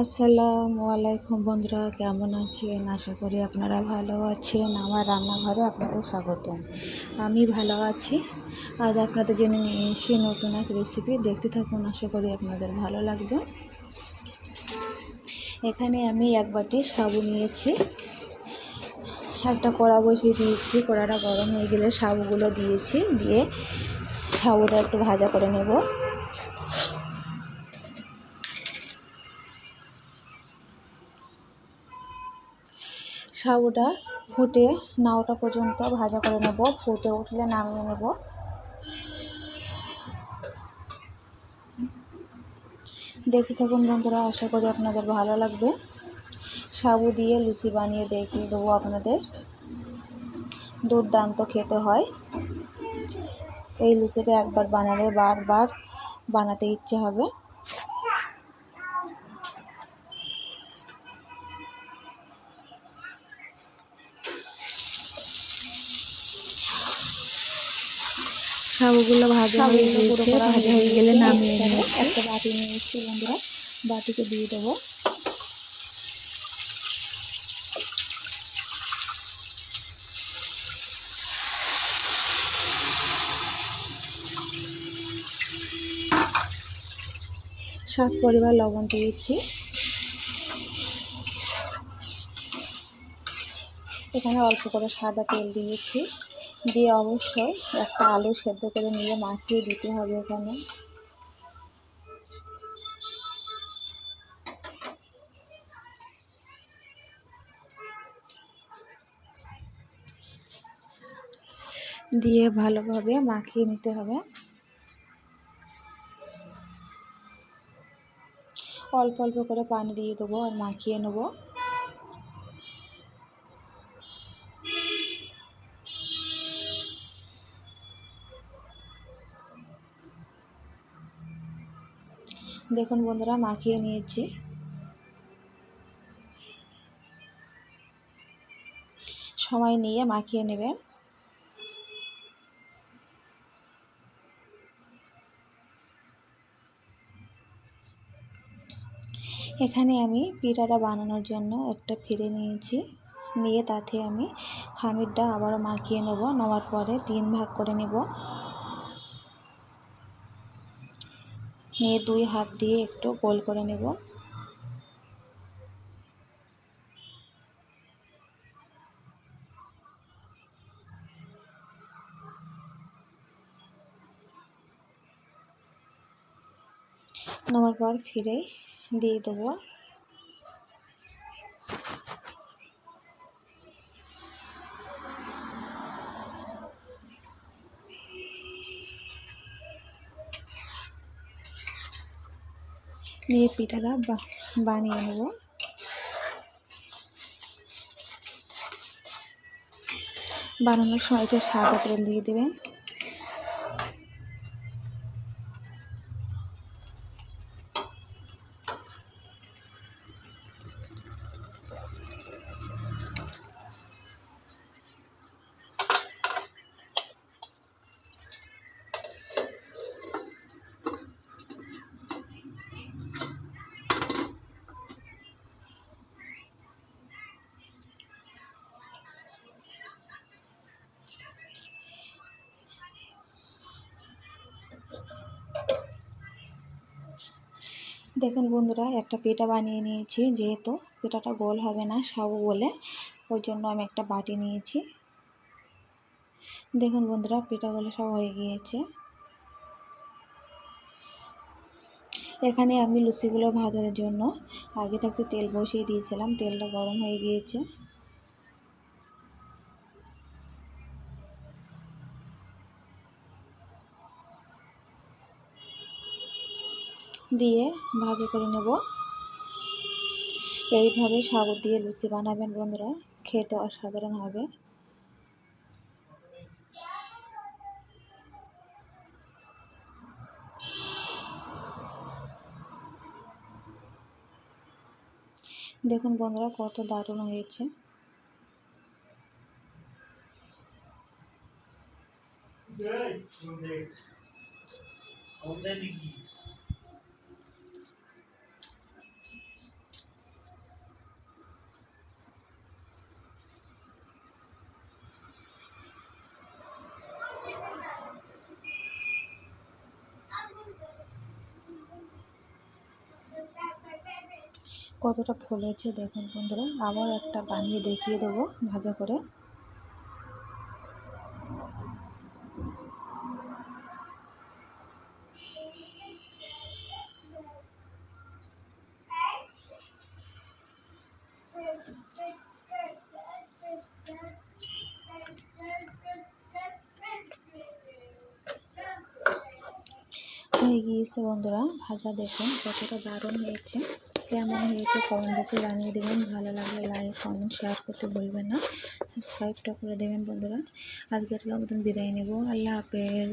আসসালামু আলাইকুম বন্ধুরা, কেমন আছেন? আশা করি আপনারা ভালো আছেন। আমার রান্নাঘরে আপনাদের স্বাগতম। আমি ভালো আছি। আজ আপনাদের জন্য নিয়ে এসে নতুন এক রেসিপি, দেখতে থাকুন, আশা করি আপনাদের ভালো লাগবে। এখানে আমি এক বাটি সাবু নিয়েছি। একটা কড়া বসিয়ে দিয়েছি, কড়াটা গরম হয়ে গেলে সাবুগুলো দিয়েছি, দিয়ে সাবুটা একটু ভাজা করে নেব। সাবুটা ফুটে না ওঠা পর্যন্ত ভাজা করে নেব। ফুটে উঠলে নামিয়ে নেব। দেখতে থাকুন বন্ধুরা, আশা করি আপনাদের ভালো লাগবে। সাবু দিয়ে লুচি বানিয়ে দেখিয়ে দেবো আপনাদের। দুর্দান্ত খেতে হয়। এই লুচিটা একবার বানালে বারবার বানাতে ইচ্ছে হবে। সাবুগুলো ভাজা হয়ে গেলে নামিয়ে নিয়েছি। একটা বাটি নিয়েছি বন্ধুরা, বাটিতে দিয়ে দেবো। স্বাদ পরিমাণ লবণ দিয়েছি। এখানে অল্প করে সাদা তেল দিয়েছি, দিয়ে অবশ্যই একটা আলু সেদ্ধ করে নিয়ে মাখিয়ে দিতে হবে। এখানে দিয়ে ভালোভাবে মাখিয়ে নিতে হবে। অল্প অল্প করে পানি দিয়ে দেবো আর মাখিয়ে নেব। দেখুন বন্ধুরা, মাখিয়ে নিয়েছি। সময় নিয়ে মাখিয়ে নেবেন। এখানে আমি পিঠাটা বানানোর জন্য একটা ফিরে নিয়েছি, নিয়ে তাতে আমি খামিরটা আবারও মাখিয়ে নেব। নেওয়ার পরে 3 ভাগ করে নেব, নিয়ে 2 হাত দিয়ে একটু গোল করে নেব। নেওয়ার পর ফিরে দিয়ে দেবো। নিয়ে পিঠাটা বানিয়ে নেব। বানানোর সময় একটু সাদা তেল দিয়ে দেবেন। দেখুন বন্ধুরা, একটা পেটা বানিয়ে নিয়েছি। যেহেতু পেটাটা গোল হবে না সাবু বলে, ওই জন্য আমি একটা বাটি নিয়েছি। দেখুন বন্ধুরা, পেটাগুলো সব হয়ে গিয়েছে। এখানে আমি লুচিগুলো ভাজার জন্য আগে থাকতে তেল বসিয়ে দিয়েছিলাম। তেলটা গরম হয়ে গিয়েছে। দিয়ে ভাজি করে নেব। এইভাবে সাবু দিয়ে লুচি বানাবেন বন্ধুরা, খেতে অসাধারণ হবে। দেখুন বন্ধুরা, কত দারুণ হয়েছে। কতটা ফুলেছে দেখুন বন্ধুরা। আবার একটা বানিয়ে দেখিয়ে দেবো ভাজা করে। হয়ে গিয়েছে বন্ধুরা ভাজা, দেখুন কতটা দারুণ হয়েছে। কেমন হয়েছে কমেন্ট বক্সে জানিয়ে দেবেন। ভালো লাগলে লাইক কমেন্ট শেয়ার করতে ভুলবেন না, সাবস্ক্রাইবটা করে দেবেন বন্ধুরা। আজকের মতন বিদায় নেব, আল্লাহ হাফেজ।